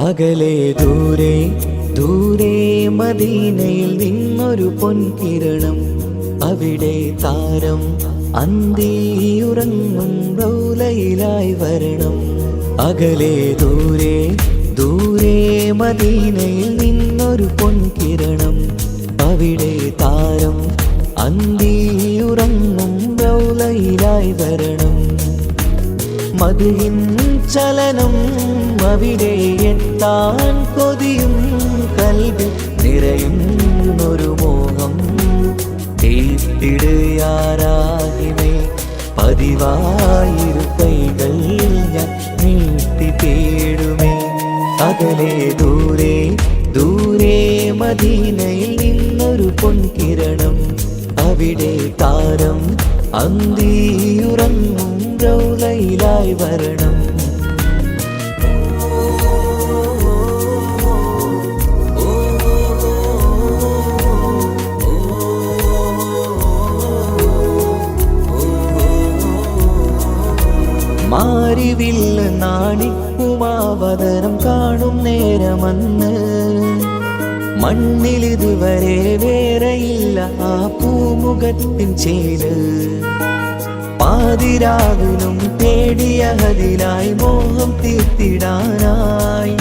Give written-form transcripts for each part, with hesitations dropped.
അകലെ ദൂരെ ദൂരെ മദീനയിൽ നിന്നൊരു പൊൻകിരണം, അവിടെ താരം അന്തിയുറങ്ങും റൗലയിലായി വരണം. അകലെ ദൂരെ ദൂരെ മദീനയിൽ നിന്നൊരു പൊൻകിരണം, അവിടെ താരം അന്തിയുറങ്ങും റൗലയിലായി വരണം. മദിഹിൻ ചലനം അവിടെ എത്താൻ കൊതിയും കൽബിൽ നിറയുന്നൊരു മോഹം. തീർത്തിടുയാരാഹിമേ പതിവായിരു കൈകൾ ഞാൻ നീട്ടി തേടുമേ. അകലെ ദൂരെ ദൂരെ മദീനയിൽ നിന്നൊരു പൊൻകിരണം, അവിടെ താരം അന്തിയുറങ്ങും റൗലയിലായി വരണം. മാരിവില്ല നാണിക്കുമാവതരം കാണും നേരമന്ന്, മണ്ണിലിതുവരെ വേറെയില്ല ആ പൂമുഖത്തിൻ ചേര്. പാതിരാവിലും തേടിയ ഹദിലായി മോഹം തീർത്തിടാനായി,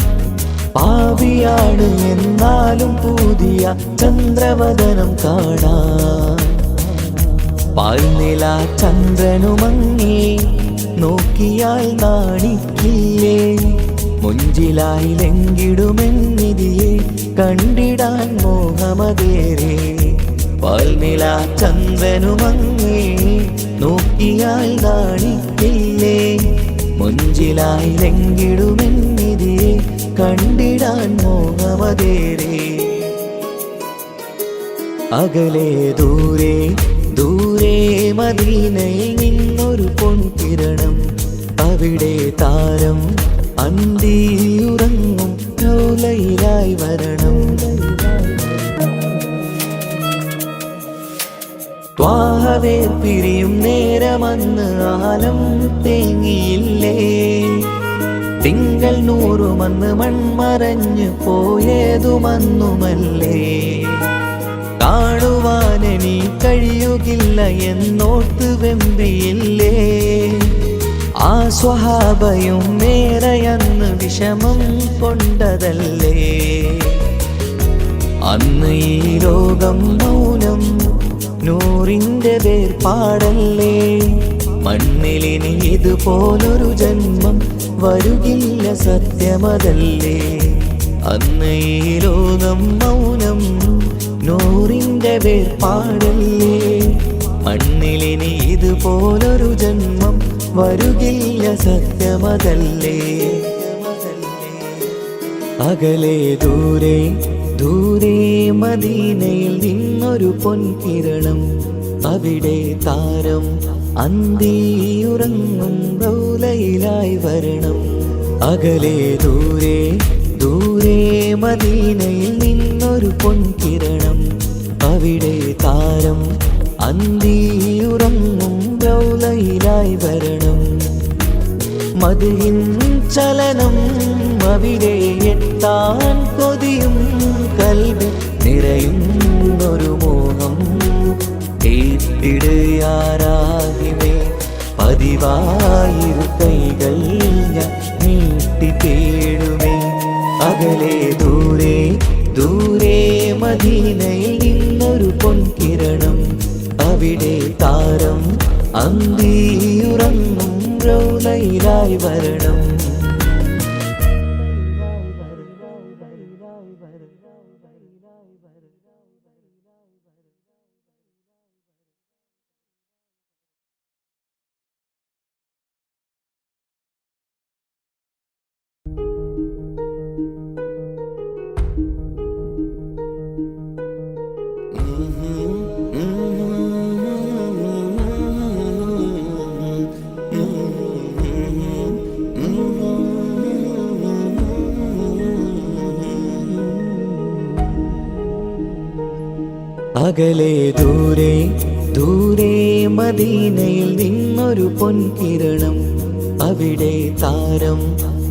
പാവിയാണ് എന്നാലും പുതിയ ചന്ദ്രവദനം കാണാൻ. പാൽനില ചന്ദ്രനുമങ്ങി നോക്കിയാൽ നാണിക്കില്ലേ, മുഞ്ചിലായി ലംഘിടുമെന്നിതിയെ കണ്ടിടാൻ മോഹമതേറെ. പാൽനില ചന്ദ്രനുമങ്ങി നോക്കിയാൽ നാണിക്കില്ലേ, മുഞ്ചിലായി ലംഘിടുമെന്നിതിയെ കണ്ടിടാൻ മോഹമതേറെ. അകലെ ദൂരെ ദൂരെ മദീനയിൽ നിന്നൊരു പൊൻകിരണം, അവിടെ താരം അന്തിയുറങ്ങും റൗലയിലായി വരണം. ത്വാഹവേ പിരിയും നേരമന്ന് ആലം തേങ്ങിയില്ലേ, തിങ്കൾ നൂറുമന്ന് മൺമറഞ്ഞു പോയതുമന്നുമല്ലേ. കാണുവാനെനി കഴിയുകില്ല എന്നോർത്ത് വെമ്പിയില്ലേ, ആ സ്വഹാബയും മേറയന്ന് വിഷമം കൊണ്ടതല്ലേ. അന്ന് ഈ ലോകം മൗനം നൂറിൻ്റെ വേർപാടല്ലേ, മണ്ണിലിനി ഇതുപോലൊരു ജന്മം വരുകില്ല സത്യമതല്ലേ. അന്ന് ഈ ലോകം മൗനം നൂറിൻ്റെ വേർപാടല്ലേ, മണ്ണിലിനി ഇതുപോലൊരു ജന്മം വരുകില്ല സത്യമതല്ലേ. അകലെ ദൂരെ ദൂരെ മദീനയിൽ നിന്നൊരു പൊൻകിരണം, അവിടെ താരം അന്തിയുറങ്ങും റൗലയിലായി വരണം. അകലെ ദൂരെ ദൂരെ മദീനയിൽ നിന്നൊരു പൊൻകിരണം, അവിടെ താരം അന്തിയുറങ്ങും റൗലയിലായി വരണം. മദിഹിൻ ചലനം അവിടെ എത്താൻ കൊതിയും കൽബിൽ നിറയുന്നൊരു മോഹം. തീർത്തിടുയാരാഹിമേ പതിവായിരു കൈകൾ ഞാൻ നീട്ടി തേടുമേ. അകലെ ദൂരെ ദൂരെ മദീനയിൽ നിന്നൊരു പൊൻകിരണം, അവിടെ താരം അന്തിയുറങ്ങും റൗലയിലായി വരണം. അകലെ ദൂരെ ദൂരെ മദീനയിൽ നിന്നൊരു പൊൻകിരണം, അവിടെ താരം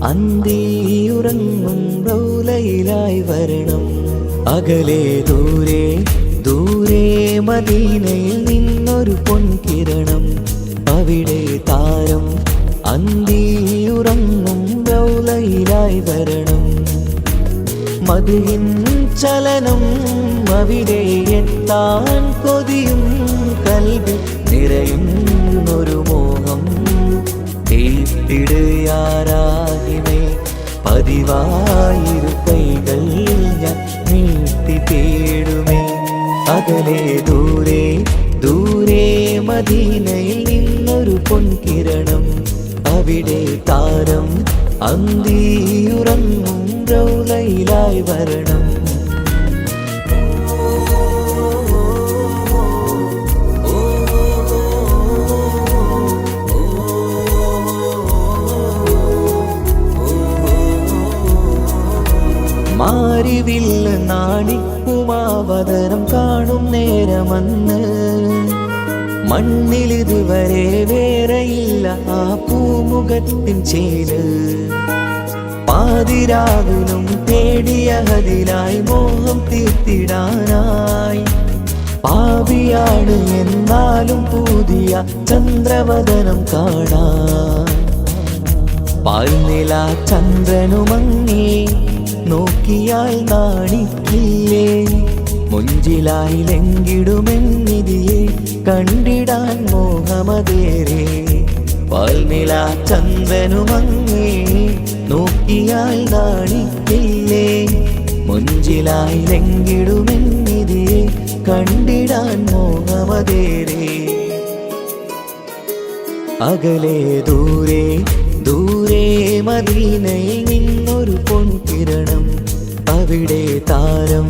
അന്തിയുറങ്ങും റൗലയിലായി വരണം. അകലെ ദൂരെ ദൂരെ മദീനയിൽ നിന്നൊരു പൊൻകിരണം. അവിടെ താരം അന്തിയുറങ്ങും റൗലയിലായി വരണം. മദിഹിൻ ചലനം അവിടെ എത്താൻ കൊതിയും കൽബിൽ നിറയുന്നൊരു മോഹം. കേട്ടിടുയാരാഹിമേ പതിവായിരു കൈകൾ ഞാൻ നീട്ടി തേടുമേ. അകലെ ദൂരെ ദൂരെ മദീനയിൽ നിന്നൊരു പൊൻകിരണം. അവിടെ താരം അന്തിയുറങ്ങും റൗലയിലായി വരണം. മാരിവില്ല നാണിക്കുമാവതരം കാണും നേരമന്ന്. മണ്ണിലിതുവരെ വേറെയില്ല ആ പൂമുഖത്തിൻ ചേല്. പാതിരാവിലും തേടിയ ഹദിലായി മോഹം തീർത്തിടാനായി. പാവിയാണ് എന്നാലും പുതിയ ചന്ദ്രവദനം കാണാൻ. പാൽനില ചന്ദ്രനുമങ്ങി നോക്കിയാൽ നാണിക്കില്ലേ. മുഞ്ചിലായി ലംഘിടുമെന്നിതിയെ കണ്ടിടാൻ മോഹമതേറെ. പാൽനില ചന്ദ്രനുമങ്ങി നോക്കിയാൽ നാണിക്കില്ലേ. മുഞ്ചിലായി ലംഘിടുമെന്നിതിയെ കണ്ടിടാൻ മോഹമതേറെ. അകലെ ദൂരെ ദൂരെ മദീനയിൽ നിന്നൊരു പൊൻകിരണം. അവിടെ താരം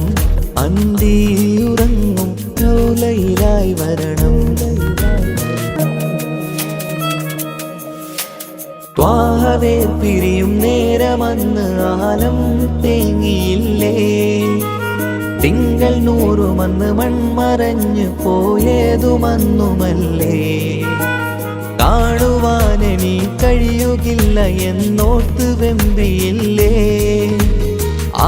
അന്തിയുറങ്ങും റൗലയിലായി വരണം. ത്വാഹവേ പിരിയും നേരമന്ന് ആലം തേങ്ങിയില്ലേ. തിങ്കൾ നൂറുമന്ന് മൺമറഞ്ഞു പോയതുമന്നുമല്ലേ. കാണുവാനെനി കഴിയുകില്ല എന്നോർത്ത് വെമ്പിയില്ലേ.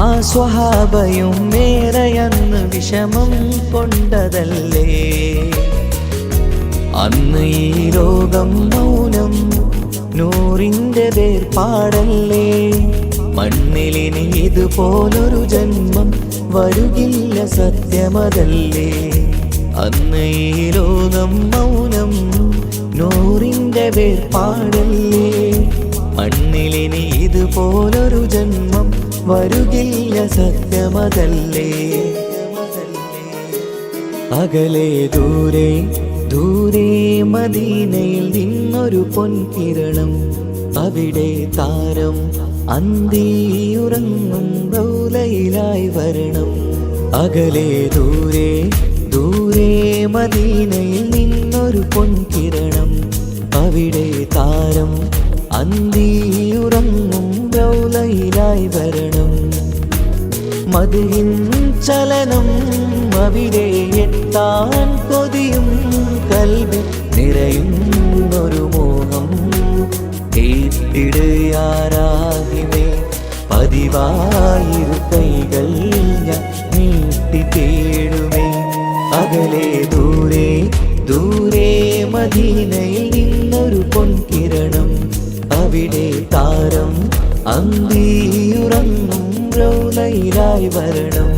ആ സ്വഹാബയും മേറയന്ന് വിഷമം കൊണ്ടതല്ലേ. അന്ന് ഈ ലോകം മൗനം നൂറിൻ്റെ വേർപാടല്ലേ. മണ്ണിലിനി ഇതുപോലൊരു ജന്മം വരുകില്ല സത്യമതല്ലേ. അന്ന് ഈ ലോകം മൗനം നൂറിൻ്റെ വേർപാടല്ലേ. മണ്ണിലിനി ഇതുപോലൊരു ജന്മം വരുകില്ല സത്യമതല്ലേ. അകലെ ദൂരെ ദൂരെ മദീനയിൽ നിന്നൊരു പൊൻകിരണം. അവിടെ താരം അന്തിയുറങ്ങും റൗലയിലായി വരണം. അകലെ ദൂരെ ദൂരെ മദീനയിൽ നിന്നൊരു പൊൻകിരണം. അവിടെ താരം അന്തിയുറങ്ങും റൗലയിലായി വരണം. മദിഹിൻ ചലനം അവിടെ എത്താൻ കൊതിയും കൽബിൽ നിറയുന്നൊരു മോഹം. കേട്ടിടുയാരാഹിമേ പതിവായിരു കൈകൾ ഞാൻ നീട്ടി തേടുമേ. അകലെ ദൂരെ ദൂരെ മദീനയിൽ നിന്നൊരു പൊൻകിരണം. അവിടെ താരം അന്തിയുറങ്ങും റൗലയിലായി വരണം.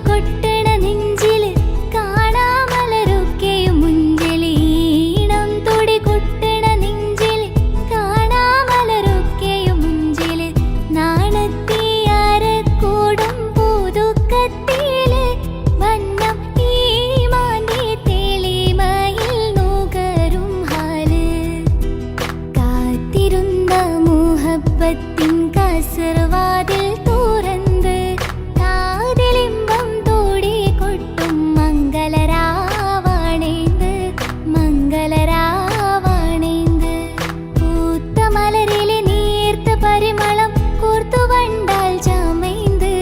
കൊട്ടണ നെഞ്ചില് കാണാമലരൊക്കെയും മുഞ്ചില് ഈണം തുടി കൊട്ടണ നെഞ്ചില് കാണാമലരൊക്കെയും മുഞ്ചില് നാണത്തിയാരക്കൂടും പുതുക്കത്തില് വന്നം ഈ മാന്റെ തെളിമയിൽ നുകരും ഹാല് കാത്തിരുന്ന മുഹബത്തിൻ കസർവാതിൽ തുറന്ന് കാതിലിമ്പം തോടി കൊട്ടും മംഗളരാവാണേന്ത് മംഗളരാവാണേന്ത് പൂത്ത മലരിലെ നീർത്ത പരിമളം കൂർത്തു വണ്ടാൽ ചമൈന്ത്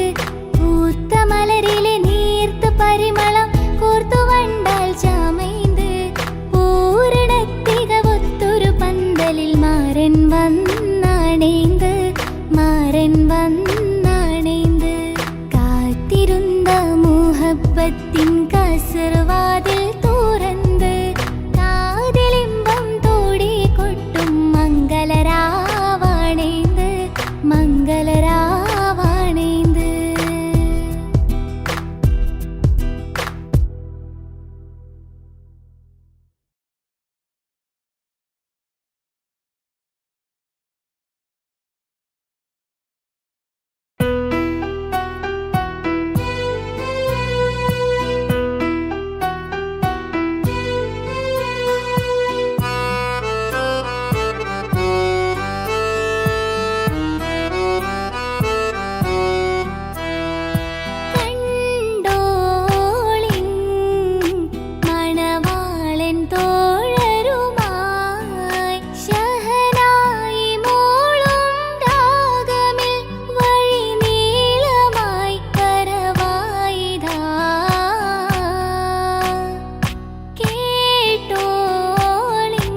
പൂത്ത മലരിലെ നീർത്ത പരിമളം കൂർത്തു വണ്ടാൽ ചമൈന്ത് പൂരണത്തികവൊത്തൊരു പന്തലിൽ മാരൻ വന്നാണേന്ത് മാരൻ വന്നാണേന്ത് കാത്തിരുന്ന മുഹബത്തിൻ കസർവാതിൽ തുറന്ന് കാതിലിമ്പം തോടി കൊട്ടും മംഗളരാവാണേന്ത് മംഗളരാവാണേന്ത് കണ്ടോളിൻ മണവാളൻ തോഴരുമായി ശഹനായി മോളും രാഗമിൽ വഴി നീളമായി കരവായിതാ കേട്ടോളിൻ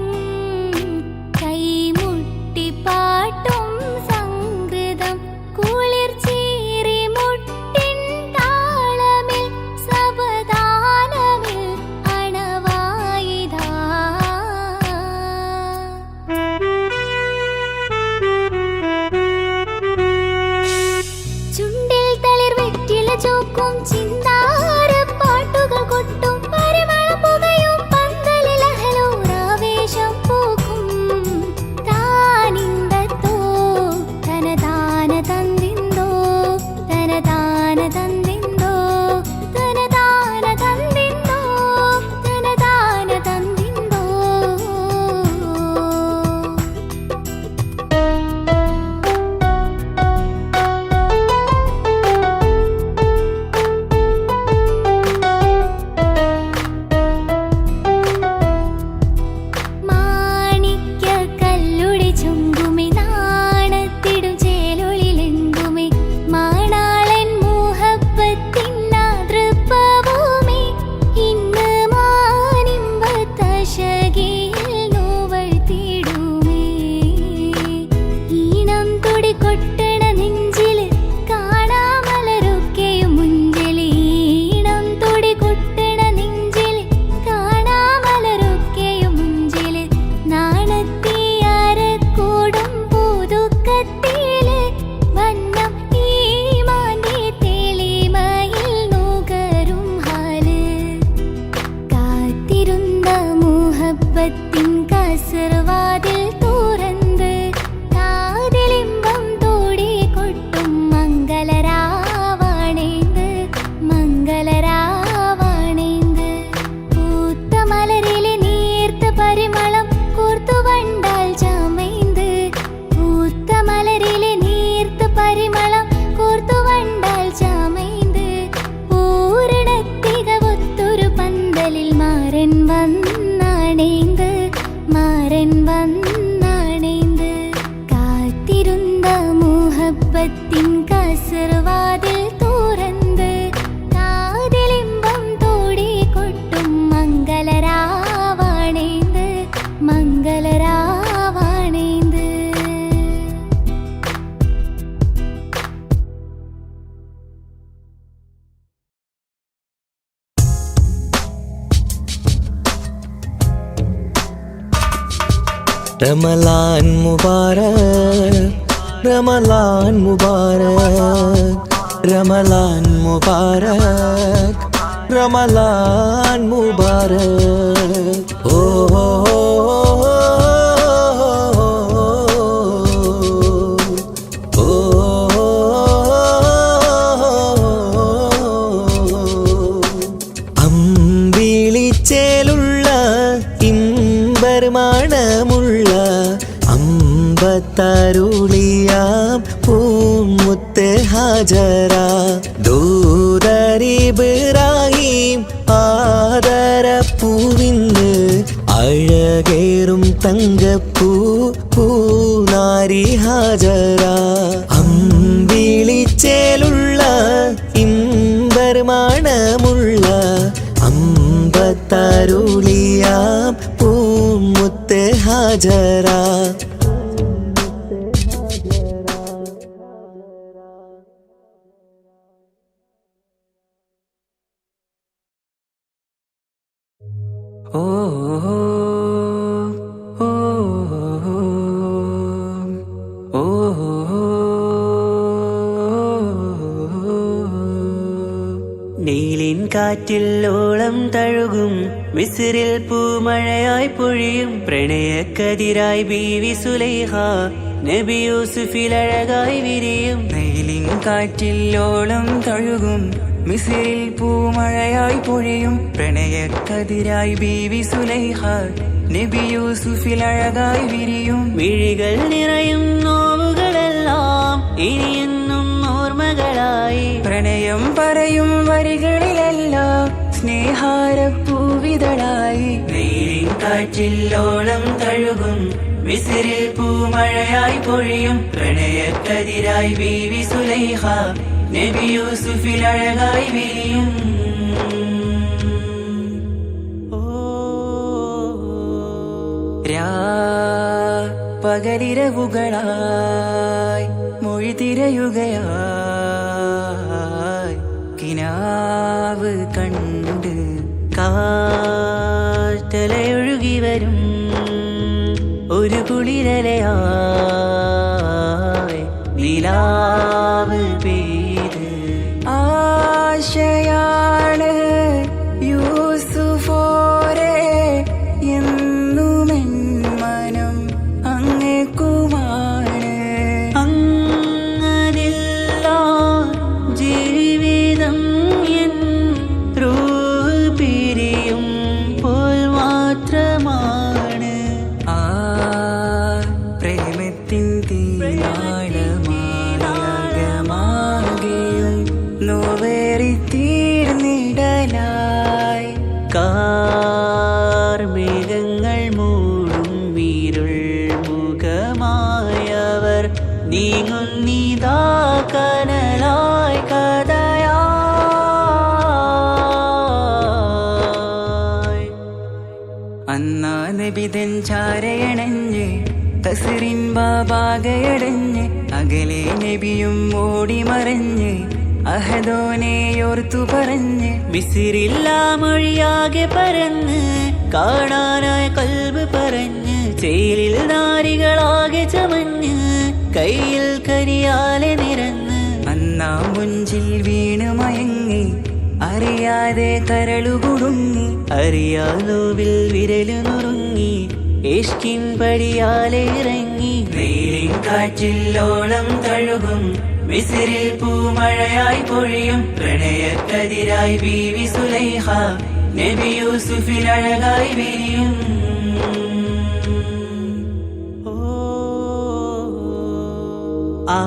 കൈമുട്ടി പാട്ടും സംഗൃതം കുളിർ ചീറി മുട്ടിൻ താളമിൽ സവധാനമിൽ അണവായിതാ ചുണ്ടിൽ തളിർ വെറ്റില ചോക്കും ചിന്താര പാട്ടുകൾ കൊട്ടും പരിമളം പുകയും പന്തലിൽ അഹലോരാവേശം പൂക്കും താനിന്തത്തോ തനതാന തന്തിന്തോ തനതാന തന്തിന്തോ തനതാന തന്തിന്തോ തനതാന തന്തിന്തോ മാണിക്യ കല്ലുടി ചുങ്കുമി നാണത്തിടും ചേലൊളിലെങ്കുമി മാണാളൻ മുഹബത്തിൻ ആതൃപ്പഭൂമി ഇന്ന് മാനിമ്പത്തശകിയിൽ നോവഴ്ത്തിടുമേ ഈണം തുടി കൊട്ടണ നെഞ്ചില് കാണാമലരൊക്കെയും മുഞ്ചില് ഈണം തുടി കൊട്ടണ നെഞ്ചില് കാണാമലരൊക്കെയും മുഞ്ചില് നാണത്തിയാരക്കൂടും പുതുക്കത്തില് വന്നം ഈ മാന്റെ തെളിമയിൽ നുകരും ഹാല് കാത്തിരുന്ന മുഹബത്തിൻ കസർവാതിൽ തുറന്ന് കാതിലിമ്പം തോടി കൊട്ടും മംഗളരാവാണേന്ത് മംഗളരാവാണേന്ത് പൂത്ത മലരിലെ നീർത്ത പരിമളം കൂർത്തു വണ്ടാൽ ചമൈന്ത് പൂത്ത മലരിലെ നീർത്ത പരിമളം കൂർത്തു വണ്ടാൽ ചമൈന്ത് പൂരണത്തികവൊത്തൊരു പന്തലിൽ മാരൻ വന്നാണേന്ത് മാരൻ വന്നാണേന്ത് കാത്തിരുന്ന മുഹബത്തിൻ കസർവാതിൽ തുറന്ന് കാതിലിമ്പം തോടി കൊട്ടും മംഗളരാവാണേന്ത് മംഗളരാവാണേന്ത് റമലാൻ മുബാരക് റമലാൻ മുബാരക് റമളാൻ മുബാരക് റമളാൻ മുബാരക് ഓ അമ്പിളിച്ചേലുള്ള ഇമ്പർമണമുള്ള അമ്പത്തരുളിയാം പൂമുത്ത് ഹാജറ ദൂതരിബ്രാഹിം ആദരപ്പൂവിന്ന് അഴകേറും തങ്കപ്പൂ പൂനാരി ഹാജറ അമ്പിളിച്ചേലുള്ള ഇമ്പർമണമുള്ള അമ്പത്തരുളിയാം പൂമുത്ത് ഹാജറ ഓ ഓ ഓ നീലിൻ കാറ്റിൽ ഓളം തഴുകും മിസ്രിൽ പൂമഴയായി പൊഴിയും പ്രണയക്കതിരായി ബീവി സുലൈഹ നബി യൂസുഫിൽ അഴകായി വിരിയും നീലിൻ കാറ്റിൽ ഓളം തഴുകും മിസ്രിൽ പൂമഴയായി പൊഴിയും പ്രണയക്കതിരായി ബീവി സുലൈഹ നബി യൂസുഫിൽ അഴകായി വിരിയും മിഴികൾ നിറയും നോവുകളെല്ലാം ഇനിയെന്നും ഓർമ്മകളായി പ്രണയം പറയും വരികളിലെല്ലാം സ്നേഹാരപ്പൂവിതളായി നീലിൻ കാറ്റില്ലോളം തഴുകും മിസ്രിൽ പൂമഴയായി പൊഴിയും പ്രണയക്കതിരായി ബീവി സുലൈഹ നബി യൂസുഫിൽ അഴകായി വിരിയും പകലിരവുകളായി മൊഴി തിരയുകയായി കിനാവ് കണ്ട് കാറ്റലയൊഴുകി വരും ഒരു കുളിരലയായി നിലാവ് പെയ്ത് ആശയാണ് യൂസുഫോരെ എന്നുമെൻ മനം അങ്ങേക്കുമാണ് അങ്ങനില്ല ജീവിതം എൻ റൂഹ് പിരിയും പോൽ മാത്രമാണ് ആ പ്രേമത്തിൻ തീരാളമാകെയും നോവേറി തീർന്നിടലായി കാർമേഘങ്ങൾ മൂടും വീരുൾ മുഖമായവർ നീങ്ങുന്നിതാ കനലായി കഥയായി അന്നാ നബിതൻ ചാരയണഞ്ഞ് തസ്റിൻ ബാബാകയടഞ്ഞ് അകലെ നബിയും ഓടി മറഞ്ഞ് അഹദോനെയോർത്തു പറഞ്ഞ് മിസ്രില്ലാ മൊഴിയാകെ പരന്ന് കാണാനായ കൽബ് പറഞ്ഞ് ചേലിൽ നാരികളാകെ ചമഞ്ഞ് കയ്യിൽ കരിയാലെ നിരന്ന് അന്നാ മുഞ്ചിൽ വീണ് മയങ്ങി അറിയാതെ കരളുകുടുങ്ങി അറിയാലോവിൽ വിരലു നുറുങ്ങി ഇഷ്കിൻ പടിയാലെ ഇറങ്ങി നീലിൻ കാറ്റില്ലോളം തഴുകും മിസ്രിൽ പൂമഴയായി പൊഴിയും പ്രണയക്കതിരായി ബീവി സുലൈഹ നബി യൂസുഫിൽ അഴകായി വിരിയും ആ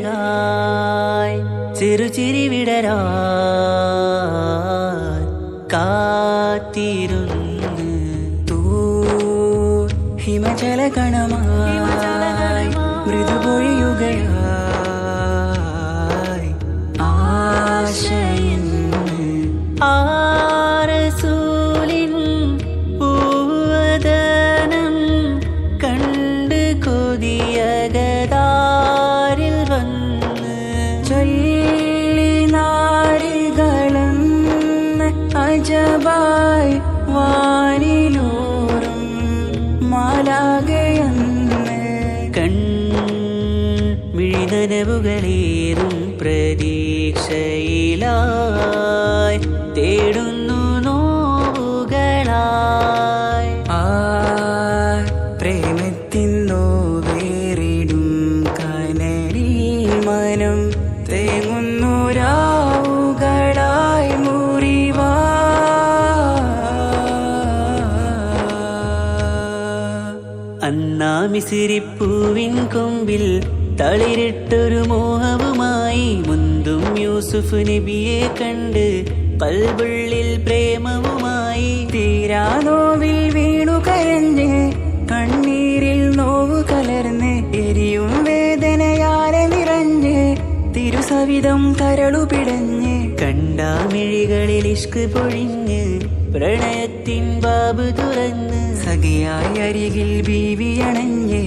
സ്മൃതികളിലഴകായി ചെറുചിരി വിടരാൻ കാത്തിരുന്ന് ഹിമജല കണമായി മൃദുപൊഴിയുകയായി ആശയിൻ ആരസൂലിൻ പൂവദനം കണ്ട് കൊതിയകതാരിൽ വന്ന് ചൊല്ലി നാരികളെന്ന് അജബായി വാനിലൂറും മാലാകയെന്ന് മിഴിന കനവുകളേറും പ്രതീക്ഷയിലായി തേടുന്നു നോവുകളായി. പ്രേമത്തിന്നോ വേറിടും കനലിൽ മനം തേങ്ങുന്നു രാവുകളായി മുറിവാ. അന്നാ മിസിരിപ്പൂവിൻ കൊമ്പിൽ തളിരിട്ടൊരു മോഹവുമായി മുന്തും യൂസുഫ് നബിയെ കണ്ട് കൽബുള്ളിൽ പ്രേമവുമായി. തീരാ നോവിൽ വീണു കരഞ്ഞ് കണ്ണീരിൽ നോവു കലർന്ന് എരിയും വേദനയാലെ നിറഞ്ഞ് തിരുസവിധം കരളുപിടഞ്ഞ് കണ്ടാമിഴികളിൽ ഇഷ്ക് പൊഴിഞ്ഞ് പ്രണയത്തിൻ ബാബ് തുറന്ന് സഖിയായി അരികിൽ ബീവിയണഞ്ഞ്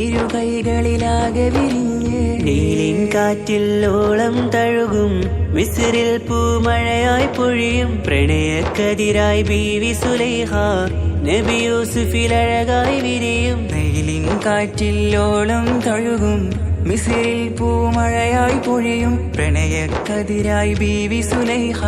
ഇരു കൈകളിലാകെ വിരിഞ്ഞ് നീലിൻ കാറ്റിൽ ഓളം തഴുകും മിസ്രിൽ പൂമഴയായി പൊഴിയും പ്രണയക്കതിരായി ബീവി സുലൈഹ നബി യൂസുഫിൽ അഴകായി വിരിയും. നീലിൻ കാറ്റിൽ ഓളം തഴുകും മിസ്രിൽ പൂമഴയായി പൊഴിയും പ്രണയക്കതിരായി ബീവി സുലൈഹ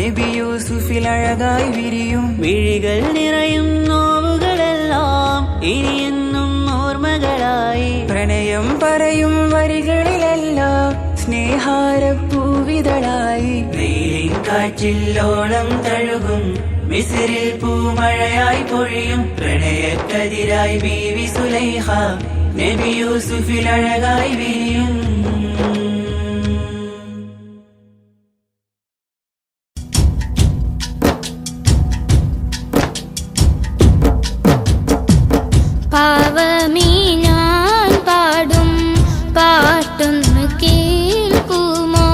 നബി യൂസുഫിൽ അഴകായി വിരിയും. മിഴികൾ നിറയും നോവുകളെല്ലാം ഇനിയെന്നും ഓർമ്മകളായി. പ്രണയം പറയും വരികളിലെല്ലാം സ്നേഹാരപ്പൂവിതളായി. നീലിൻ കാറ്റില്ലോളം തഴുകും മിസ്രിൽ പൂമഴയായി പൊഴിയും പ്രണയക്കതിരായി ബീവി സുലൈഹ നബി യൂസുഫിൽ അഴകായി വിരിയും. പാവമീ ഞാൻ പാടും പാട്ടൊന്ന് കേൾക്കുമോ?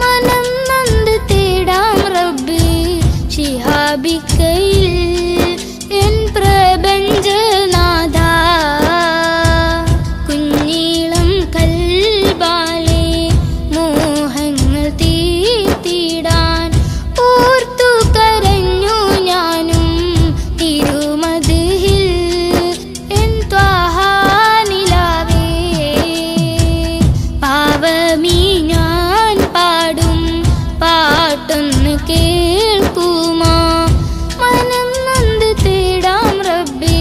മനം നൊന്ത് തേടാം റബ്ബി ശിഹാബിക്കയിൽ എൻ പ്രപഞ്ചനാഥ. കുഞ്ഞീളം കൽബാലെ മോഹങ്ങൾ തീർത്തിടാൻ ഓർത്തു കരഞ്ഞു ഞാനും തിരുമദിഹിൽ എൻ ത്വാഹാനിലാവേ. പാവമീ ഞാൻ പാടും പാട്ടൊന്ന് കേൾക്കുമോ? മനം നൊന്ത് തേടാം റബ്ബി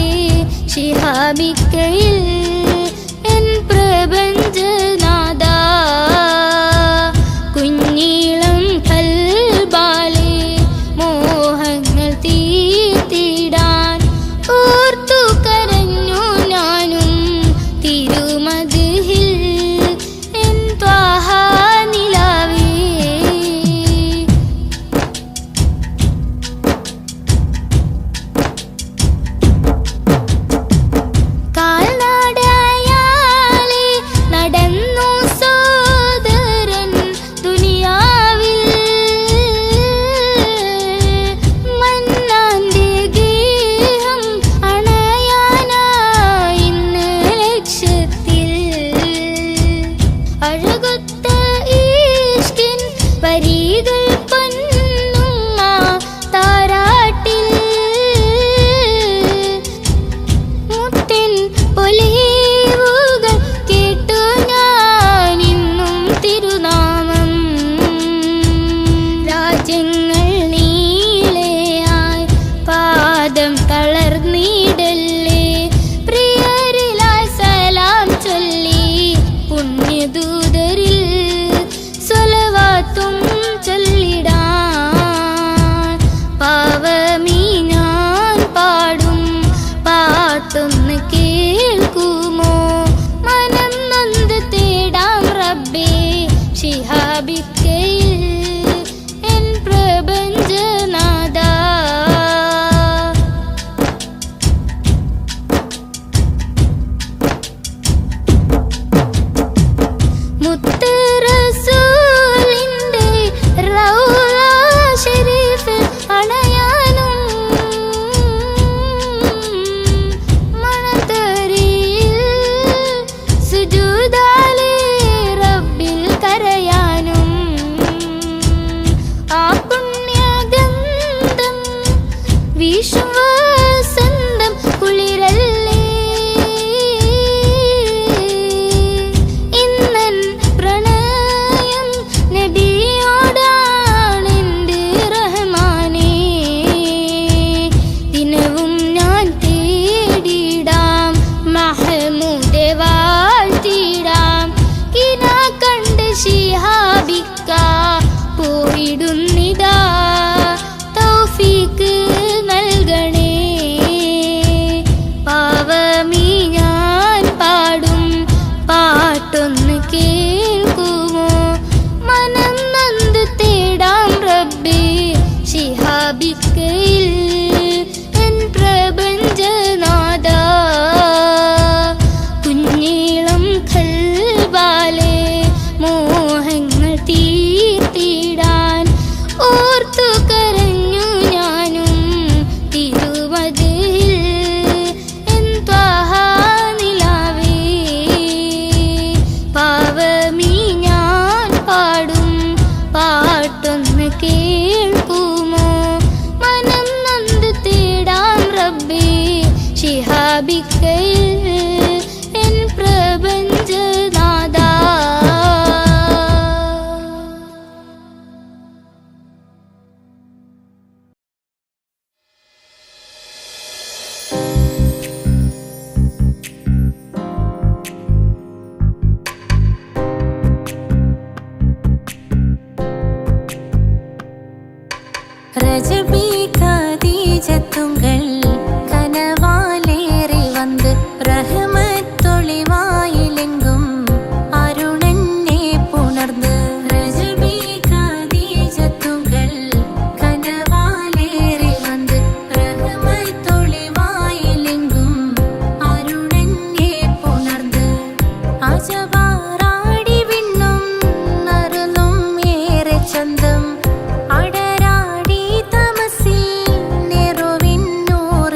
ശിഹാബിക്കയിൽ എൻ പ്രപഞ്ചനാഥ. കുഞ്ഞീളം കൽബാലെ മോഹങ്ങൾ തീർത്തിടാൻ ഓർത്തു കരഞ്ഞു ഞാനും തിരുമദിഹിൽ എൻ ത്വാഹാനിലാവേ. കാൽനടയാലെ നടന്നു സോദരൻ ദുനിയാവിൽ. മന്നാന്റെ ഗേഹം അണയാനായി ഇന്ന് ലക്ഷ്യത്തിൽ. അഴകൊത്ത ഈഷ്കിൻ വരികൾ പൊന്നുമ്മ താരാട്ടിൽ. മുത്തിൻ പൊലിവുകൾ കേട്ടു ഞാനിന്നും തിരുനാമം. രാജ്യങ്ങൾ നീളെയായി പാദം തളർന്നിടല്ലേ. പ്രിയരിലായി സലാം ചൊല്ലി പുണ്യദൂതരിൽ സ്വലവാത്തും ചൊല്ലിടാൻ. പാവമീ ഞാൻ പാടും പാട്ടൊന്ന് കേൾക്കുമോ? മനം നൊന്ത് തേടാം റബ്ബേ ശിഹാബിക്കയിൽ എൻ പ്രപഞ്ചനാഥ. മുത്ത് റസൂലിന്റെ റൗള ശരീഫിൽ അണയാനും മണത്തരിയിൽ സുജൂദാലെ റബ്ബിൽ കരയാനും. ആ പുണ്യഗംഗയിൽ രജബി ഖദീജത്തുങ്കൾ കനവാലേറി വന്ന് റഹ്മത്തൊളിവായിലെങ്കും അരുണനെ പുണർന്ന് രജബി ഖദീജത്തുങ്കൾ കനവാലേറി വന്ന് റഹ്മത്തൊളിവായിലെങ്കും അരുണനെ പുണർന്ന് അജവാറാടി വിണ്ണും നറുന്നും ഏറെ ചന്തം അടരാടി തമസിൽ നെറുവിന്നൂർ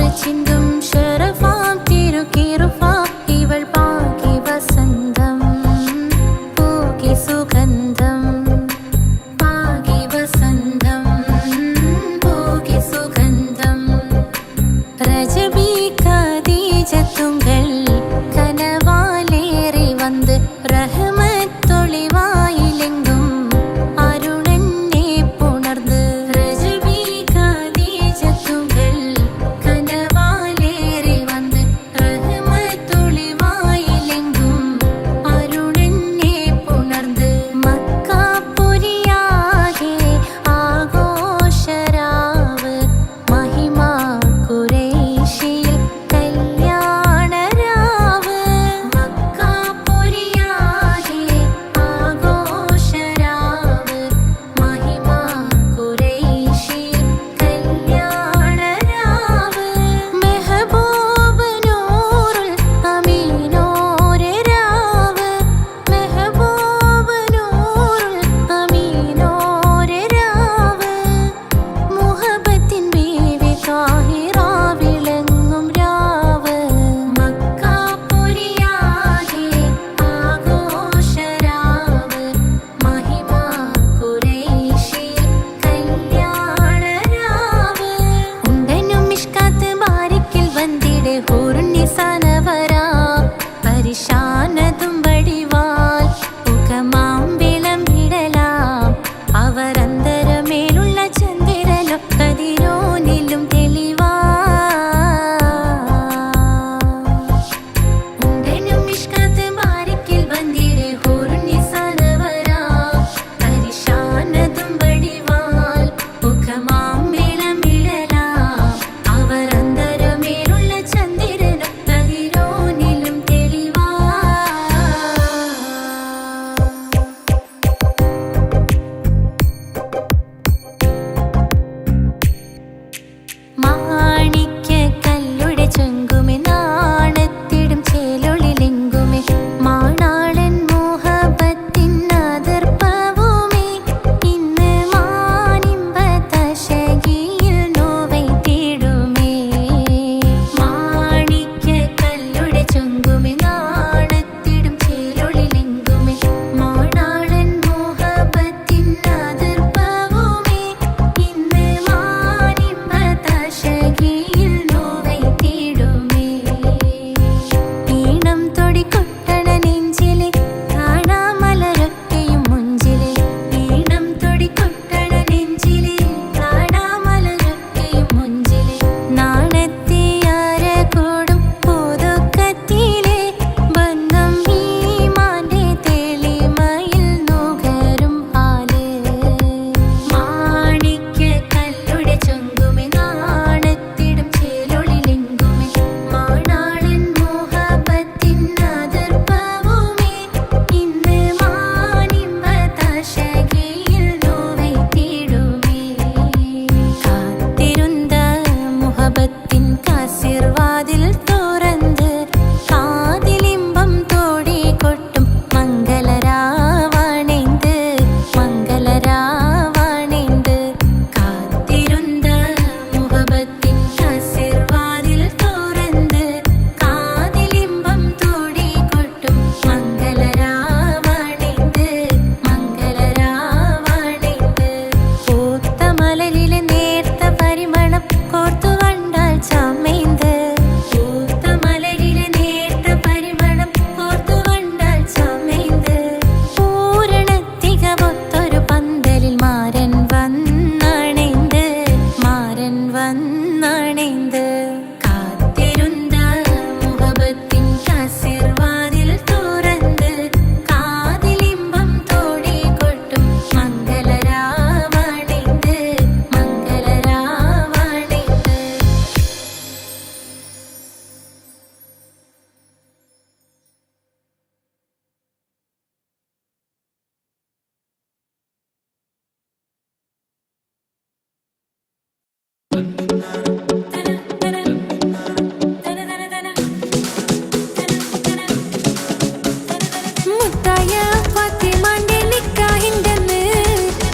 മുത്തായ ഫാത്തിമാന്റെ നിക്കാഹിന്റെന്ന്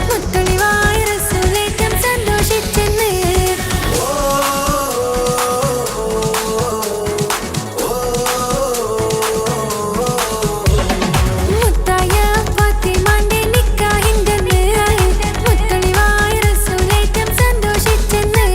മുത്തൊളിവായ റസൂലേറ്റം സന്തോഷിച്ചെന്ന്. മുത്തായ ഫാത്തിമാന്റെ നിക്കാഹിന്റെന്ന് മുത്തൊളിവായ റസൂലേറ്റം സന്തോഷിച്ചെന്ന്.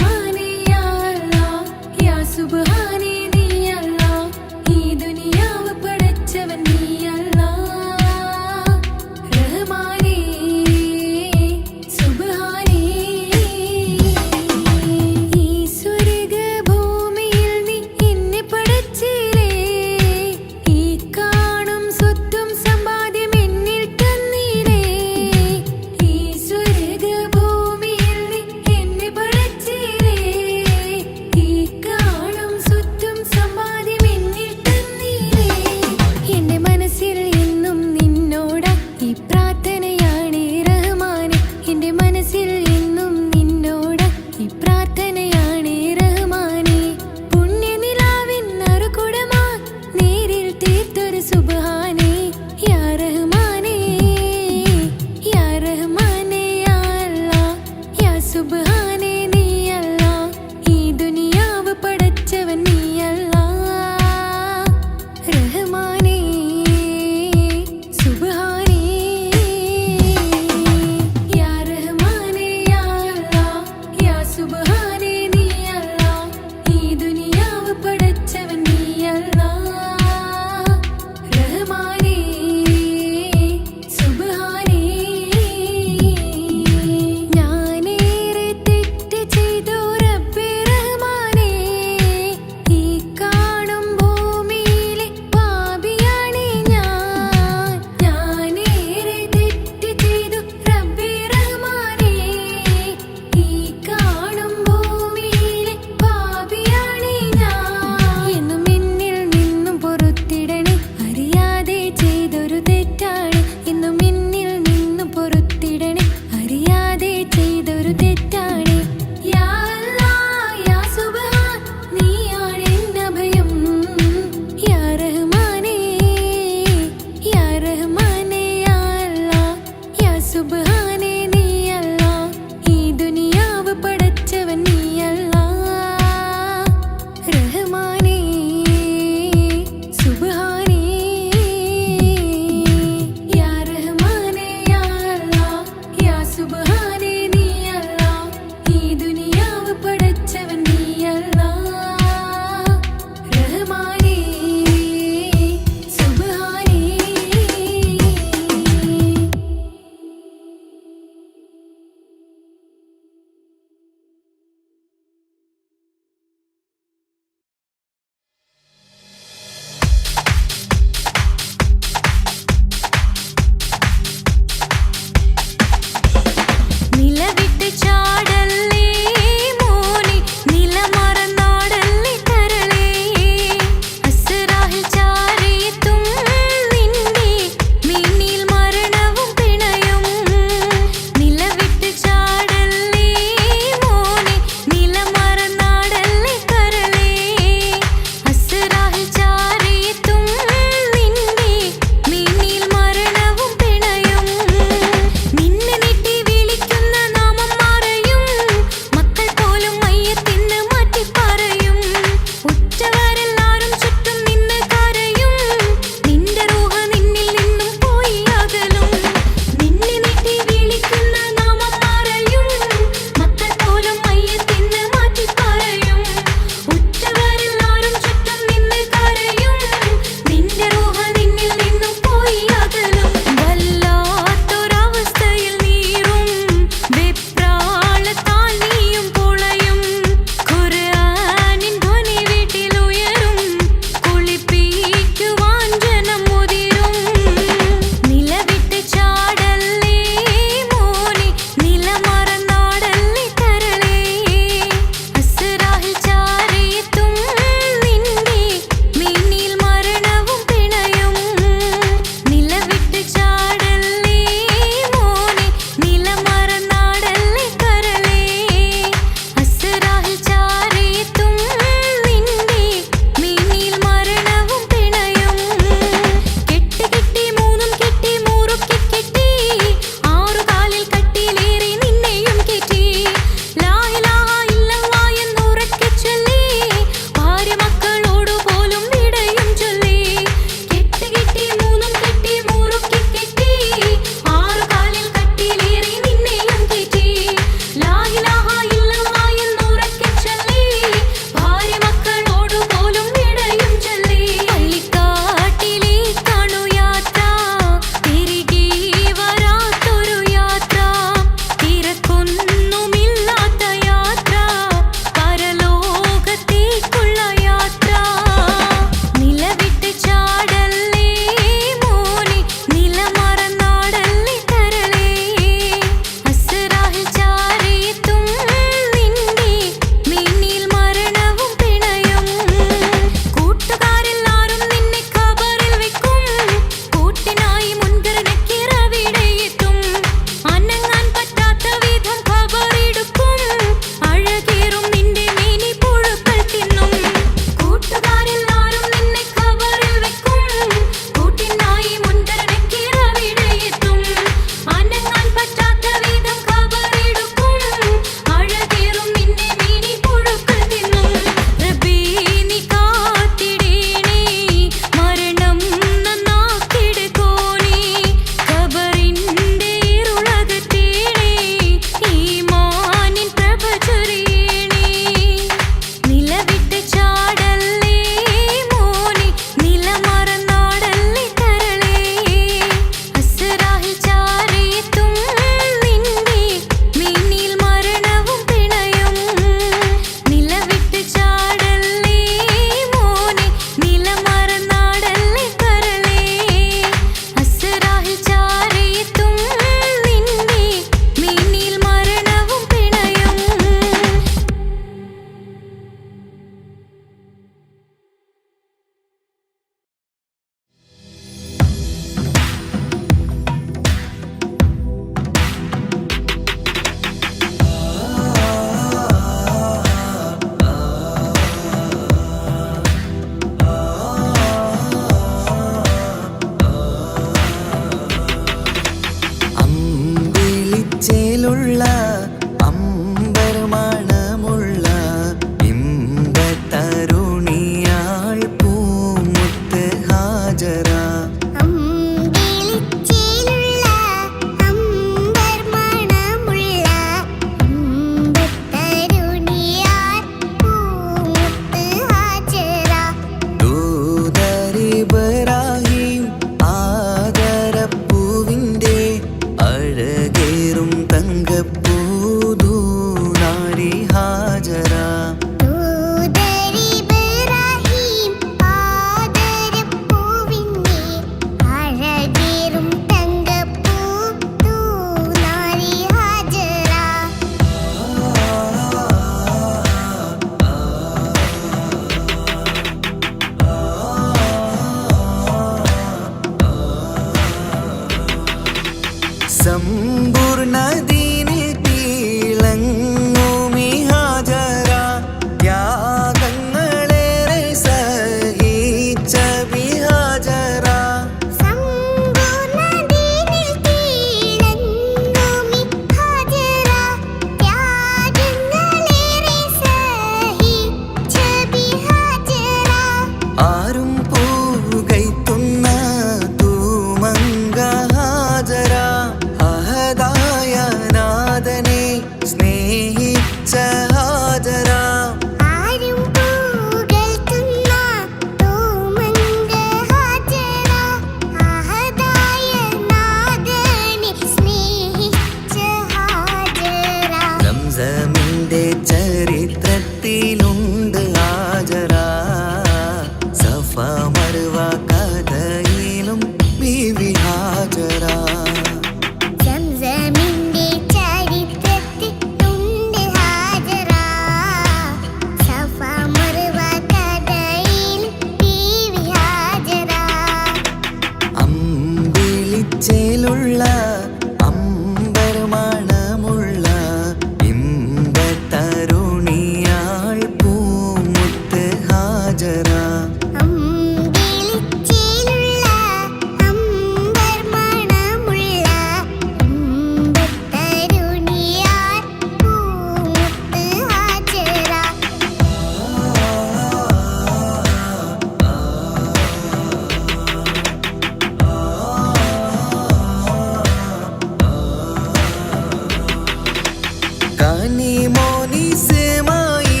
കനി മോനിസമായി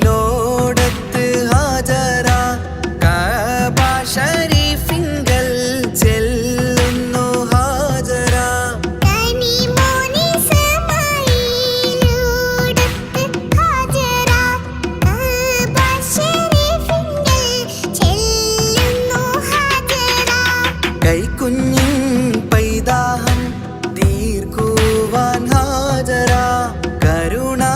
ലോടത്ത് ഹാജറ കഅബ ഷരീഫിങ്കൽ ചെല്ലുന്നു ഹാജറ കൈക്കുഞ്ഞിൻ പൈതാഹം തീർക്കുവാൻ ഹാജറ കരുണാ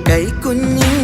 കൈക്കുഞ്ഞിൻ